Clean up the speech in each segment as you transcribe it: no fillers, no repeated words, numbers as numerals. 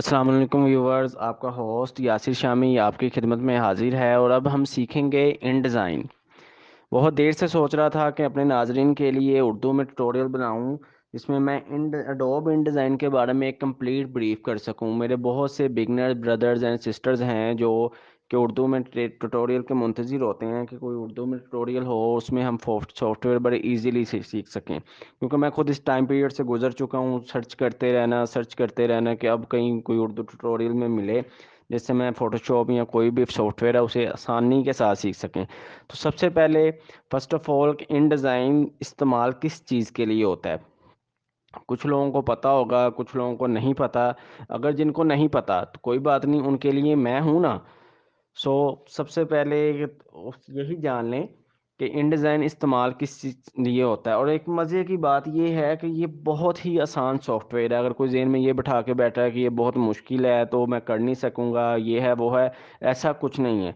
अस्सलाम वालेकुम व्यूवर्स, आपका होस्ट यासिर शामी आपकी खिदमत में हाजिर है। और अब हम सीखेंगे इन डिज़ाइन। बहुत देर से सोच रहा था कि अपने नाजरीन के लिए उर्दू में ट्यूटोरियल बनाऊं जिसमें मैं इन एडोब इन डिज़ाइन के बारे में एक कंप्लीट ब्रीफ कर सकूं। मेरे बहुत से बिगनर ब्रदर्स एंड सिस्टर्स हैं जो कि उर्दू में ट्यूटोरियल के मुंतज़िर होते हैं कि कोई उर्दू में ट्यूटोरियल हो, उसमें हम सॉफ्टवेयर बड़े इजीली से सीख सकें। क्योंकि मैं खुद इस टाइम पीरियड से गुजर चुका हूँ, सर्च करते रहना कि अब कहीं कोई उर्दू ट्यूटोरियल में मिले जिससे मैं फ़ोटोशॉप या कोई भी सॉफ्टवेयर है उसे आसानी के साथ सीख सकें। तो सबसे पहले first of all in design इस्तेमाल किस चीज़ के लिए होता है, कुछ लोगों को पता होगा, कुछ लोगों को नहीं पता। अगर जिनको नहीं पता तो कोई बात नहीं, उनके लिए मैं हूं ना। सो सबसे पहले यही जान लें कि इन डिज़ाइन इस्तेमाल किस चीज़ लिए होता है। और एक मज़े की बात यह है कि ये बहुत ही आसान सॉफ्टवेयर है। अगर कोई जहन में ये बिठा के बैठा है कि ये बहुत मुश्किल है तो मैं कर नहीं सकूँगा, ये है वो है, ऐसा कुछ नहीं है।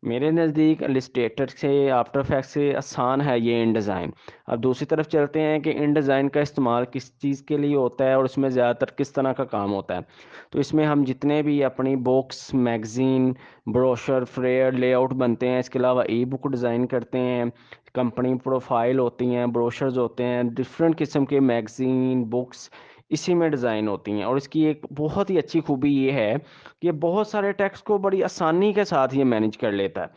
मेरे नज़दीक इलस्ट्रेटर से, आफ्टर इफेक्ट्स से आसान है ये इन डिज़ाइन। अब दूसरी तरफ चलते हैं कि इन डिज़ाइन का इस्तेमाल किस चीज़ के लिए होता है और इसमें ज़्यादातर किस तरह का काम होता है। तो इसमें हम जितने भी अपनी books, magazine, brochure, flyer, layout बनते हैं, इसके अलावा ई बुक डिज़ाइन करते हैं, कंपनी प्रोफाइल होती हैं, ब्रोशर्स होते हैं, डिफरेंट किस्म के मैगज़ीन, बुक्स इसी में डिज़ाइन होती हैं। और इसकी एक बहुत ही अच्छी खूबी ये है कि ये बहुत सारे टेक्स्ट को बड़ी आसानी के साथ ये मैनेज कर लेता है।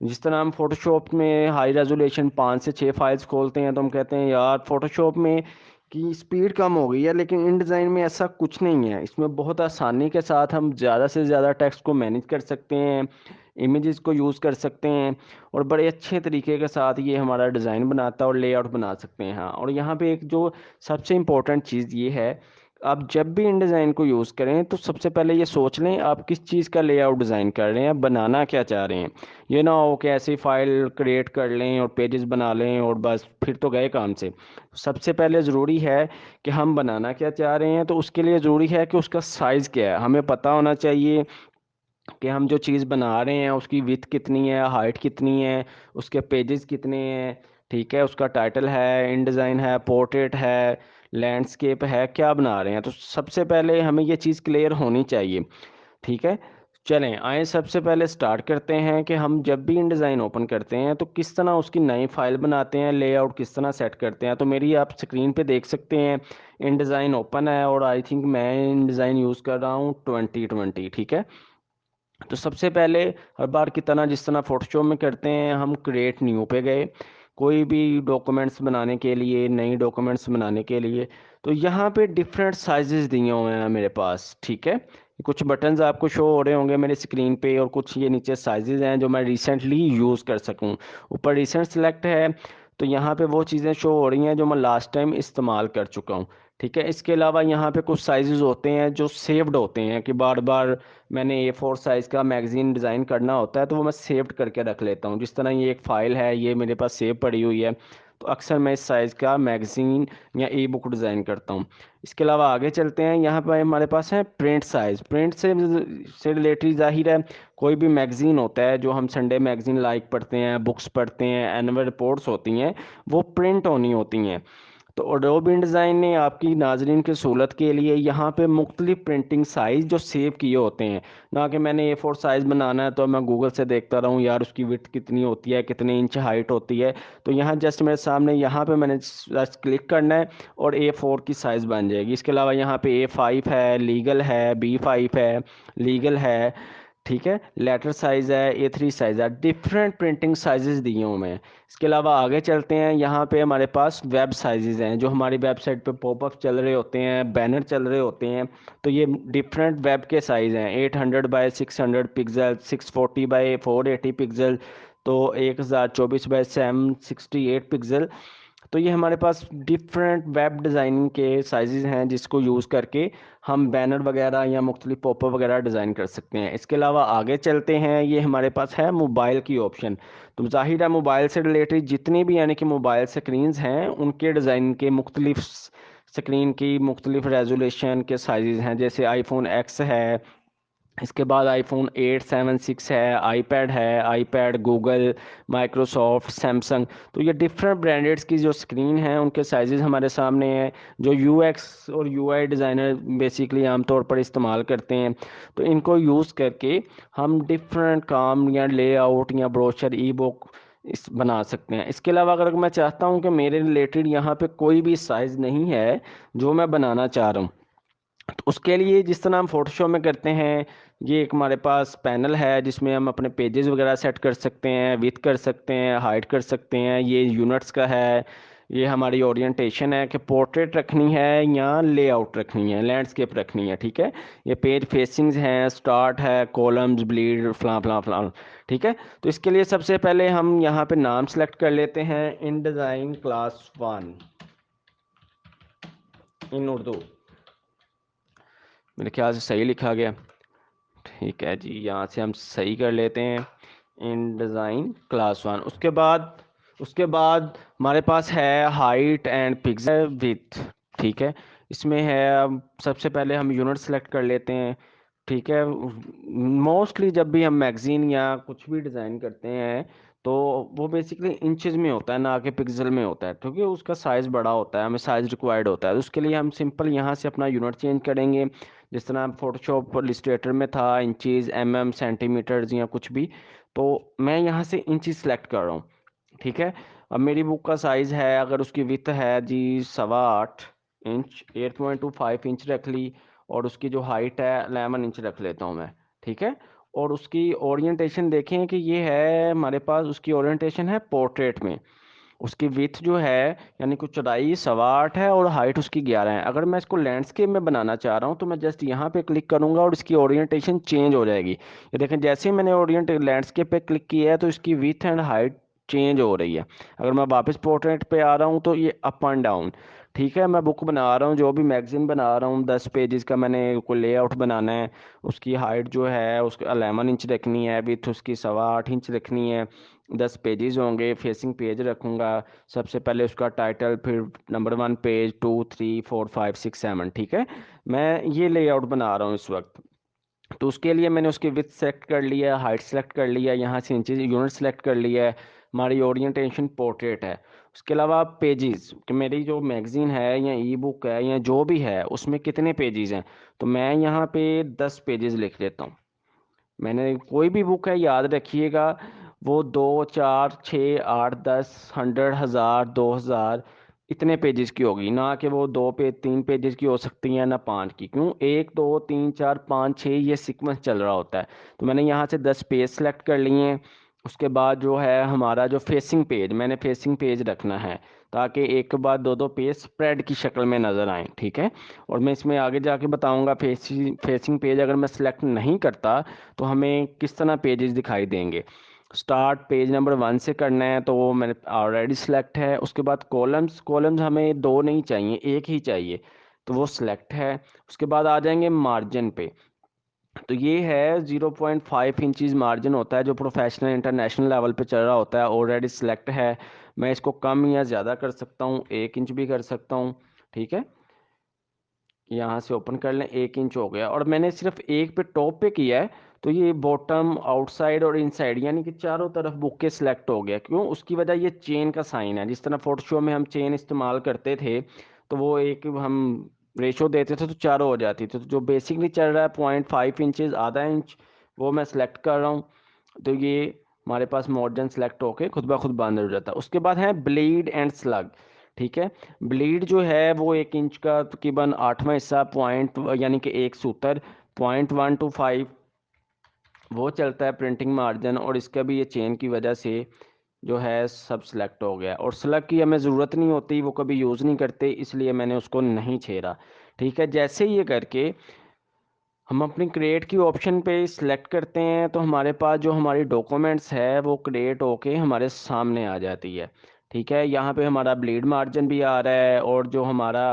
जिस तरह हम फोटोशॉप में हाई रेजोल्यूशन 5 से 6 फाइल्स खोलते हैं तो हम कहते हैं यार फोटोशॉप में की स्पीड कम हो गई है, लेकिन इन डिज़ाइन में ऐसा कुछ नहीं है। इसमें बहुत आसानी के साथ हम ज़्यादा से ज़्यादा टेक्स्ट को मैनेज कर सकते हैं, इमेजेस को यूज़ कर सकते हैं, और बड़े अच्छे तरीके के साथ ये हमारा डिज़ाइन बनाता है और लेआउट बना सकते हैं। हाँ, और यहाँ पे एक जो सबसे इम्पोर्टेंट चीज़ ये है, आप जब भी इन डिज़ाइन को यूज़ करें तो सबसे पहले ये सोच लें आप किस चीज़ का लेआउट डिज़ाइन कर रहे हैं, बनाना क्या चाह रहे हैं। ये ना हो कि ऐसी फाइल क्रिएट कर लें और पेजेस बना लें और बस फिर तो गए काम से। सबसे पहले ज़रूरी है कि हम बनाना क्या चाह रहे हैं, तो उसके लिए ज़रूरी है कि उसका साइज़ क्या है, हमें पता होना चाहिए कि हम जो चीज़ बना रहे हैं उसकी विड्थ कितनी है, हाइट कितनी है, उसके पेजेस कितने हैं। ठीक है, उसका टाइटल है, इन डिज़ाइन है, पोर्ट्रेट है, लैंडस्केप है, क्या बना रहे हैं। तो सबसे पहले हमें ये चीज़ क्लियर होनी चाहिए। ठीक है, चलें आए सबसे पहले स्टार्ट करते हैं कि हम जब भी इन डिज़ाइन ओपन करते हैं तो किस तरह उसकी नई फाइल बनाते हैं, लेआउट किस तरह सेट करते हैं। तो मेरी आप स्क्रीन पे देख सकते हैं इन डिज़ाइन ओपन है और आई थिंक मैं इन डिज़ाइन यूज़ कर रहा हूँ 2020। ठीक है, तो सबसे पहले हर बार की तरह जिस तरह फोटोशॉप में करते हैं, हम क्रिएट न्यू पे गए कोई भी डॉक्यूमेंट्स बनाने के लिए, नई डॉक्यूमेंट्स बनाने के लिए। तो यहाँ पे डिफरेंट साइजेस दिए हुए हैं मेरे पास। ठीक है, कुछ बटन्स आपको शो हो रहे होंगे मेरी स्क्रीन पे और कुछ ये नीचे साइजेस हैं जो मैं रिसेंटली यूज़ कर सकूँ। ऊपर रिसेंट सेलेक्ट है तो यहाँ पे वो चीज़ें शो हो रही हैं जो मैं लास्ट टाइम इस्तेमाल कर चुका हूँ। ठीक है, इसके अलावा यहाँ पे कुछ साइजेस होते हैं जो सेव्ड होते हैं कि बार बार मैंने A4 साइज़ का मैगज़ीन डिज़ाइन करना होता है तो वो मैं सेव्ड करके रख लेता हूँ। जिस तरह ये एक फ़ाइल है, ये मेरे पास सेव पड़ी हुई है, तो अक्सर मैं इस साइज़ का मैगज़ीन या ई बुक डिज़ाइन करता हूँ। इसके अलावा आगे चलते हैं, यहाँ पर हमारे पास है प्रिंट साइज़। प्रिंट से रिलेटेड ज़ाहिर है कोई भी मैगज़ीन होता है जो हम संडे मैगज़ीन लाइक पढ़ते हैं, बुक्स पढ़ते हैं, एनुअल रिपोर्ट्स होती हैं, वो प्रिंट होनी होती हैं। तो एडोब इंडिज़ाइन ने आपकी नाजरीन की सहूलत के लिए यहाँ पे मुख्तलिफ प्रिंटिंग साइज़ जो सेव किए होते हैं, ना कि मैंने A4 साइज़ बनाना है तो मैं गूगल से देखता रहूँ यार उसकी विड्थ कितनी होती है, कितने इंच हाइट होती है। तो यहाँ जस्ट मेरे सामने यहाँ पे मैंने जस्ट क्लिक करना है और A4 की साइज़ बन जाएगी। इसके अलावा यहाँ पे A5 है, लीगल है, B5 है, लीगल है। ठीक है, लेटर साइज़ है, A3 साइज़ है, डिफरेंट प्रिंटिंग साइजेस दिए हुए हैं। इसके अलावा आगे चलते हैं, यहाँ पे हमारे पास वेब साइजेस हैं जो हमारी वेबसाइट पे पॉपअप चल रहे होते हैं, बैनर चल रहे होते हैं। तो ये डिफरेंट वेब के साइज़ हैं, 800 बाय 600 पिक्सल, 640 बाय 480 पिक्सल, तो 1024 बाय 768 पिक्सल। तो ये हमारे पास डिफरेंट वेब डिज़ाइनिंग के साइजेस हैं जिसको यूज़ करके हम बैनर वगैरह या मुख्तलिफ पॉपअप वगैरह डिज़ाइन कर सकते हैं। इसके अलावा आगे चलते हैं, ये हमारे पास है मोबाइल की ऑप्शन। तो ज़ाहिर है मोबाइल से रिलेटेड जितनी भी यानी कि मोबाइल स्क्रीन्स हैं उनके डिज़ाइन के मुख्तलिफ स्क्रीन की मुख्तलिफ रेजोल्यूशन के साइजेस हैं, जैसे iPhone X है, इसके बाद आईफोन 8, 7, 6 है, आईपैड है, आईपैड, गूगल, माइक्रोसॉफ्ट, सैमसंग। तो ये डिफरेंट ब्रांडेड्स की जो स्क्रीन है उनके साइजेस हमारे सामने हैं, जो यूएक्स और यूआई डिज़ाइनर बेसिकली आमतौर पर इस्तेमाल करते हैं। तो इनको यूज़ करके हम डिफरेंट काम या लेआउट या ब्रोशर, ई बुक इस बना सकते हैं। इसके अलावा अगर मैं चाहता हूँ कि मेरे रिलेटेड यहाँ पे कोई भी साइज़ नहीं है जो मैं बनाना चाह रहा हूँ, तो उसके लिए जिस तरह हम फोटोशॉप में करते हैं, ये एक हमारे पास पैनल है जिसमें हम अपने पेजेस वगैरह सेट कर सकते हैं, विथ कर सकते हैं, हाइड कर सकते हैं। ये यूनिट्स का है। ये हमारी ओरिएंटेशन है कि पोर्ट्रेट रखनी है या लेआउट रखनी है, लैंडस्केप रखनी है। ठीक है। ये पेज फेसिंग्स हैं, स्टार्ट है, कॉलम्स, ब्लीड, फलां फलां फलां। ठीक है। तो इसके लिए सबसे पहले हम यहाँ पे नाम सेलेक्ट कर लेते हैं, इन डिज़ाइन क्लास 1 इन उर्दू। मेरे ख्याल से सही लिखा गया। ठीक है जी, यहाँ से हम सही कर लेते हैं, इन डिज़ाइन क्लास 1। उसके बाद हमारे पास है हाइट एंड पिक्सल विथ। ठीक है। इसमें है, अब सबसे पहले हम यूनिट सेलेक्ट कर लेते हैं। ठीक है। मोस्टली जब भी हम मैगजीन या कुछ भी डिज़ाइन करते हैं तो वो बेसिकली इंचेस में होता है, ना कि पिक्सल में होता है, क्योंकि उसका साइज़ बड़ा होता है, हमें साइज़ रिक्वायर्ड होता है। तो उसके लिए हम सिंपल यहाँ से अपना यूनिट चेंज करेंगे। जिस तरह फोटोशॉप इलस्ट्रेटर में था इंचज़, mm, सेंटीमीटर्स या कुछ भी, तो मैं यहाँ से इंचज़ सेलेक्ट कर रहा हूँ। ठीक है। अब मेरी बुक का साइज़ है, अगर उसकी विथ है जी 8.25 इंच, 8.25 इंच रख ली, और उसकी जो हाइट है 11 इंच रख लेता हूँ मैं। ठीक है। और उसकी ओरिएंटेशन देखें कि ये है हमारे पास, उसकी ओरिएंटेशन है पोर्ट्रेट में। उसकी विथ जो है यानी कुछ चौड़ाई 8.25 है और हाइट उसकी 11 है। अगर मैं इसको लैंडस्केप में बनाना चाह रहा हूँ तो मैं जस्ट यहाँ पे क्लिक करूँगा और इसकी ओरिएंटेशन चेंज हो जाएगी। ये देखें, जैसे ही मैंने ओरिएंट लैंडस्केप पे क्लिक किया है तो इसकी विथ एंड हाइट चेंज हो रही है। अगर मैं वापस पोर्ट्रेट पे आ रहा हूँ तो ये अप एंड डाउन। ठीक है। मैं बुक बना रहा हूँ, जो भी मैगजीन बना रहा हूँ, 10 पेजेस का मैंने कोई लेआउट बनाना है। उसकी हाइट जो है उसको 11 इंच रखनी है, विथ उसकी 8.25 इंच रखनी है। 10 पेजेस होंगे, फेसिंग पेज रखूँगा। सबसे पहले उसका टाइटल, फिर नंबर 1 पेज, 2, 3, 4, 5, 6, 7। ठीक है। मैं ये लेआउट बना रहा हूँ इस वक्त। तो उसके लिए मैंने उसकी विथ सेलेक्ट कर लिया, हाइट सेलेक्ट कर लिया, यहाँ से इंचेस यूनिट सेलेक्ट कर लिया है। हमारी ओरिएंटेशन पोर्ट्रेट है। उसके अलावा पेजेस कि मेरी जो मैगजीन है या ई बुक है या जो भी है उसमें कितने पेजेस हैं, तो मैं यहाँ पे 10 पेजेस लिख लेता हूँ। मैंने कोई भी बुक है याद रखिएगा, वो 2, 4, 6, 8, 10, 100, 1000, 2000 इतने पेजेस की होगी, ना कि वो 3 पेजेस की हो सकती है, ना 5 की। क्यों? 1, 2, 3, 4, 5, 6 ये सीक्वेंस चल रहा होता है। तो मैंने यहाँ से 10 पेज सेलेक्ट कर लिए हैं। उसके बाद जो है हमारा जो फेसिंग पेज, मैंने फेसिंग पेज रखना है ताकि एक के बाद दो पेज स्प्रेड की शक्ल में नज़र आए। ठीक है। और मैं इसमें आगे जाके बताऊंगा फेसिंग पेज अगर मैं सेलेक्ट नहीं करता तो हमें किस तरह पेजेस दिखाई देंगे। स्टार्ट पेज नंबर 1 से करना है तो वो मैंने ऑलरेडी सिलेक्ट है। उसके बाद कॉलम्स, कॉलम्स हमें 2 नहीं चाहिए, एक ही चाहिए, तो वो सिलेक्ट है। उसके बाद आ जाएंगे मार्जिन पे। तो ये है 0.5 इंचज़ मार्जिन होता है, जो प्रोफेशनल इंटरनेशनल लेवल पे चल रहा होता है, ऑलरेडी सिलेक्ट है। मैं इसको कम या ज़्यादा कर सकता हूँ, 1 इंच भी कर सकता हूँ। ठीक है। यहाँ से ओपन कर लें, 1 इंच हो गया। और मैंने सिर्फ एक पे टॉप पे किया है, तो ये बॉटम, आउटसाइड और इनसाइड यानी कि चारों तरफ बुक के सिलेक्ट हो गया। क्यों? उसकी वजह ये चेन का साइन है। जिस तरह फोटोशॉप में हम चेन इस्तेमाल करते थे तो वो एक हम रेशो देते थे तो चारों हो जाती थी। तो जो बेसिकली चल रहा है 0.5 इंचज़, ½ इंच, वो मैं सिलेक्ट कर रहा हूँ। तो ये हमारे पास मॉर्जिन सेलेक्ट होके खुद ब खुद बंद हो जाता है। उसके बाद है ब्लीड एंड स्लग। ठीक है। ब्लीड जो है वो 1 इंच का तकरीबन 8वां हिस्सा, पॉइंट यानी कि एक सूत्र, 0.125 वो चलता है प्रिंटिंग मार्जिन। और इसका भी ये चेन की वजह से जो है सब सिलेक्ट हो गया। और स्लग की हमें ज़रूरत नहीं होती, वो कभी यूज़ नहीं करते, इसलिए मैंने उसको नहीं छेड़ा। ठीक है। जैसे ये करके हम अपनी क्रिएट की ऑप्शन पे सिलेक्ट करते हैं तो हमारे पास जो हमारी डॉक्यूमेंट्स है वो क्रिएट होके हमारे सामने आ जाती है। ठीक है। यहाँ पे हमारा ब्लीड मार्जिन भी आ रहा है और जो हमारा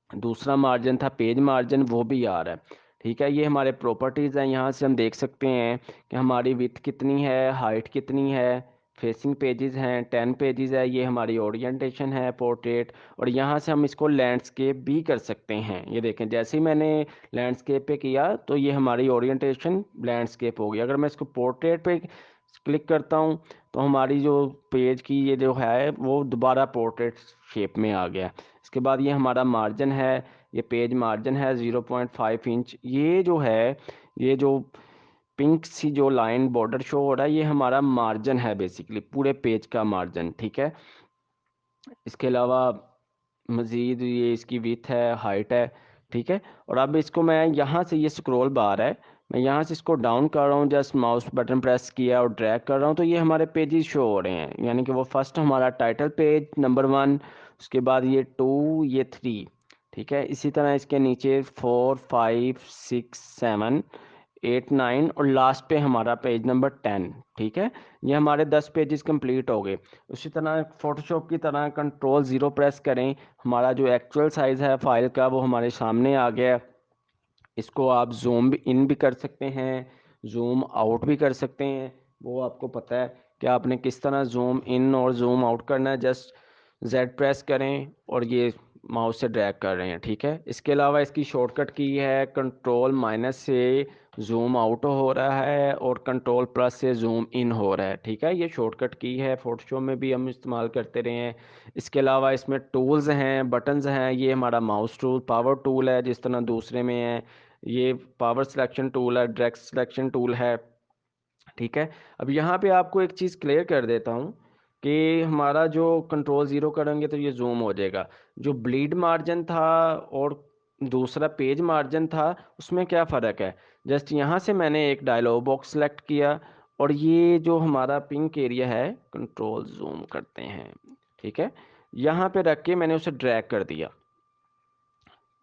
दूसरा मार्जिन था पेज मार्जिन वो भी आ रहा है। ठीक है। ये हमारे प्रॉपर्टीज़ हैं, यहाँ से हम देख सकते हैं कि हमारी विथ कितनी है, हाइट कितनी है। फेसिंग पेजेस हैं, 10 पेजेस है, ये हमारी ओरिएंटेशन है, पोर्ट्रेट। और यहाँ से हम इसको लैंडस्केप भी कर सकते हैं। ये देखें, जैसे ही मैंने लैंडस्केप पे किया तो ये हमारी ओरिएंटेशन लैंडस्केप हो गई। अगर मैं इसको पोर्ट्रेट पे क्लिक करता हूँ तो हमारी जो पेज की ये जो है वो दोबारा पोर्ट्रेट शेप में आ गया। इसके बाद ये हमारा मार्जिन है, ये पेज मार्जिन है 0.5 इंच। ये जो है, ये जो पिंक सी जो लाइन बॉर्डर शो हो रहा है, ये हमारा मार्जिन है, बेसिकली पूरे पेज का मार्जिन। ठीक है, इसके अलावा मज़ीद ये इसकी विड्थ है, हाइट है। ठीक है, और अब इसको मैं यहाँ से, ये स्क्रॉल बार है, मैं यहाँ से इसको डाउन कर रहा हूँ, जस्ट माउस बटन प्रेस किया और ड्रैग कर रहा हूँ तो ये हमारे पेजेस शो हो रहे हैं। यानी कि वो फर्स्ट हमारा टाइटल पेज नंबर 1, उसके बाद ये 2, ये 3। ठीक है, इसी तरह इसके नीचे 4, 5, 6, 7, 8, 9 और लास्ट पे हमारा पेज नंबर 10। ठीक है, ये हमारे 10 पेजेस कंप्लीट हो गए। उसी तरह फोटोशॉप की तरह कंट्रोल 0 प्रेस करें, हमारा जो एक्चुअल साइज़ है फाइल का वो हमारे सामने आ गया। इसको आप जूम इन भी कर सकते हैं, जूम आउट भी कर सकते हैं। वो आपको पता है कि आपने किस तरह जूम इन और जूम आउट करना है। जस्ट जेड प्रेस करें और ये माउस से ड्रैग कर रहे हैं। ठीक है, इसके अलावा इसकी शॉर्टकट की है कंट्रोल- से जूम आउट हो रहा है और कंट्रोल+ से जूम इन हो रहा है। ठीक है, ये शॉर्टकट की है, फोटोशॉप में भी हम इस्तेमाल करते रहे हैं। इसके अलावा इसमें टूल्स हैं, बटन्स हैं। ये हमारा माउस टूल, पावर टूल है जिस तरह दूसरे में है। ये पावर सिलेक्शन टूल है, डायरेक्ट सिलेक्शन टूल है। ठीक है, अब यहाँ पे आपको एक चीज़ क्लियर कर देता हूँ कि हमारा जो कंट्रोल 0 करेंगे तो ये जूम हो जाएगा। जो ब्लीड मार्जिन था और दूसरा पेज मार्जिन था, उसमें क्या फ़र्क है। जस्ट यहाँ से मैंने एक डायलॉग बॉक्स सेलेक्ट किया और ये जो हमारा पिंक एरिया है, कंट्रोल जूम करते हैं। ठीक है, यहाँ पे रख के मैंने उसे ड्रैग कर दिया।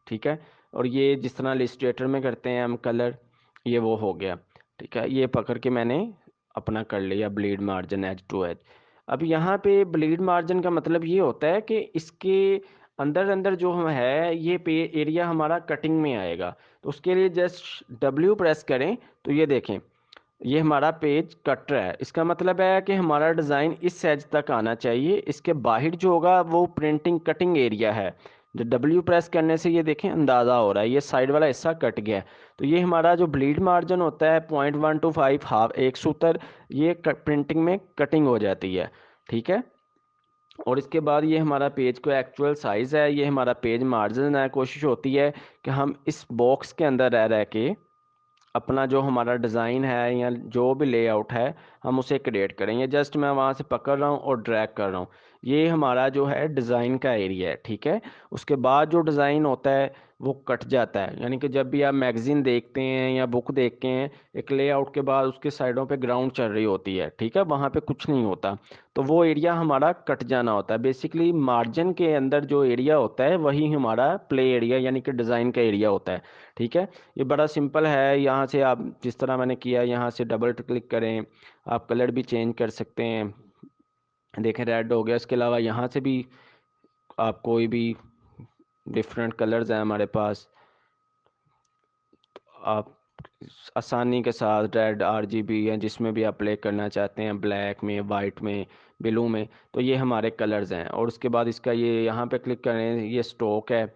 ठीक है, और ये जिस तरह इलस्ट्रेटर में करते हैं हम कलर, ये वो हो गया। ठीक है, ये पकड़ के मैंने अपना कर लिया bleed margin edge to edge. अब यहाँ पे ब्लीड मार्जिन का मतलब ये होता है कि इसके अंदर अंदर जो हम है ये पे एरिया हमारा कटिंग में आएगा। तो उसके लिए जस्ट W प्रेस करें तो ये देखें, ये हमारा पेज कट रहा है। इसका मतलब है कि हमारा डिज़ाइन इस एज तक आना चाहिए। इसके बाहर जो होगा वो प्रिंटिंग कटिंग एरिया है। जो W प्रेस करने से ये देखें अंदाज़ा हो रहा है, ये साइड वाला हिस्सा कट गया है। तो ये हमारा जो ब्लीड मार्जिन होता है 0.125 हाफ, एक सूत्र, ये प्रिंटिंग में कटिंग हो जाती है। ठीक है, और इसके बाद ये हमारा पेज को एक्चुअल साइज़ है, ये हमारा पेज मार्जिन है। कोशिश होती है कि हम इस बॉक्स के अंदर रह रह के अपना जो हमारा डिज़ाइन है या जो भी लेआउट है हम उसे क्रिएट करें। ये जस्ट मैं वहाँ से पकड़ रहा हूँ और ड्रैग कर रहा हूँ। ये हमारा जो है डिज़ाइन का एरिया है। ठीक है, उसके बाद जो डिज़ाइन होता है वो कट जाता है। यानी कि जब भी आप मैगज़ीन देखते हैं या बुक देखते हैं, एक लेआउट के बाद उसके साइडों पे ग्राउंड चल रही होती है। ठीक है, वहाँ पे कुछ नहीं होता, तो वो एरिया हमारा कट जाना होता है। बेसिकली मार्जिन के अंदर जो एरिया होता है वही हमारा प्ले एरिया यानी कि डिज़ाइन का एरिया होता है। ठीक है, ये बड़ा सिंपल है। यहाँ से आप जिस तरह मैंने किया, यहाँ से डबल क्लिक करें, आप कलर भी चेंज कर सकते हैं। देखें रेड हो गया। इसके अलावा यहाँ से भी आप कोई भी डिफरेंट कलर्स हैं हमारे पास, आप आसानी के साथ रेड, RGB या जिसमें भी आप प्ले करना चाहते हैं, ब्लैक में, वाइट में, ब्लू में, तो ये हमारे कलर्स हैं। और उसके बाद इसका ये यहाँ पे क्लिक करें, ये स्टॉक है।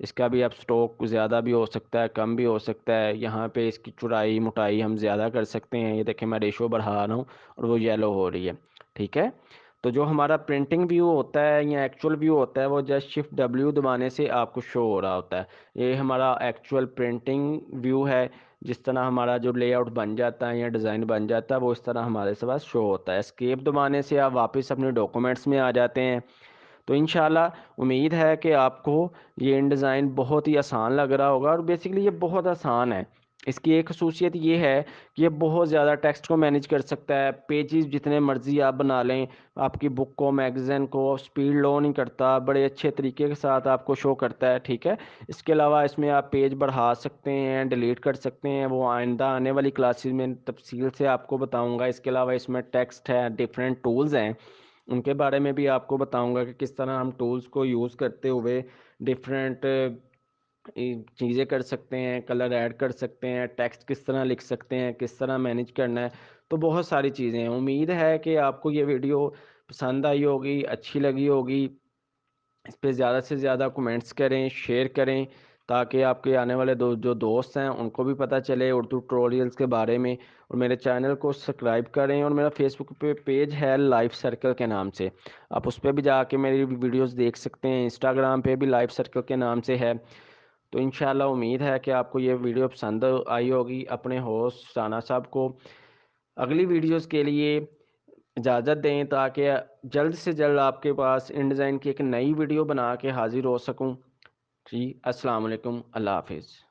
इसका भी आप स्टॉक ज़्यादा भी हो सकता है, कम भी हो सकता है। यहाँ पे इसकी चौड़ाई मोटाई हम ज़्यादा कर सकते हैं। ये देखें मैं रेशो बढ़ा रहा हूँ और वो येलो हो रही है। ठीक है, तो जो हमारा प्रिंटिंग व्यू होता है या एक्चुअल व्यू होता है वो जस्ट Shift W दबाने से आपको शो हो रहा होता है। ये हमारा एक्चुअल प्रिंटिंग व्यू है। जिस तरह हमारा जो लेआउट बन जाता है या डिज़ाइन बन जाता है वो इस तरह हमारे पास शो होता है। एस्केप दबाने से आप वापस अपने डॉक्यूमेंट्स में आ जाते हैं। तो इंशाल्लाह उम्मीद है कि आपको ये इन डिज़ाइन बहुत ही आसान लग रहा होगा। और बेसिकली ये बहुत आसान है। इसकी एक खसूसियत ये है कि ये बहुत ज़्यादा टेक्स्ट को मैनेज कर सकता है। पेजेस जितने मर्ज़ी आप बना लें, आपकी बुक को, मैगज़ीन को स्पीड लो नहीं करता, बड़े अच्छे तरीके के साथ आपको शो करता है। ठीक है, इसके अलावा इसमें आप पेज बढ़ा सकते हैं, डिलीट कर सकते हैं। वो आइंदा आने वाली क्लासेस में तफसील से आपको बताऊंगा। इसके अलावा इसमें टेक्स्ट है, डिफरेंट टूल्स हैं, उनके बारे में भी आपको बताऊंगा कि किस तरह हम टूल्स को यूज़ करते हुए डिफरेंट चीज़ें कर सकते हैं, कलर ऐड कर सकते हैं, टेक्स्ट किस तरह लिख सकते हैं, किस तरह मैनेज करना है। तो बहुत सारी चीज़ें हैं। उम्मीद है कि आपको ये वीडियो पसंद आई होगी, अच्छी लगी होगी। इस पे ज़्यादा से ज़्यादा कमेंट्स करें, शेयर करें, ताकि आपके आने वाले जो दोस्त हैं उनको भी पता चले उर्दू ट्यूटोरियल्स के बारे में। और मेरे चैनल को सब्सक्राइब करें, और मेरा फेसबुक पे पेज है लाइफ सर्कल के नाम से, आप उस पे भी जाके मेरी वीडियोस देख सकते हैं। इंस्टाग्राम पे भी लाइफ सर्कल के नाम से है। तो इंशाल्लाह उम्मीद है कि आपको ये वीडियो पसंद आई होगी। अपने होस्ट राना साहब को अगली वीडियोस के लिए इजाज़त दें, ताकि जल्द से जल्द आपके पास इंडिज़ाइन की एक नई वीडियो बना के हाज़िर हो सकूं। जी, अस्सलाम वालेकुम, अल्लाह हाफ़िज़।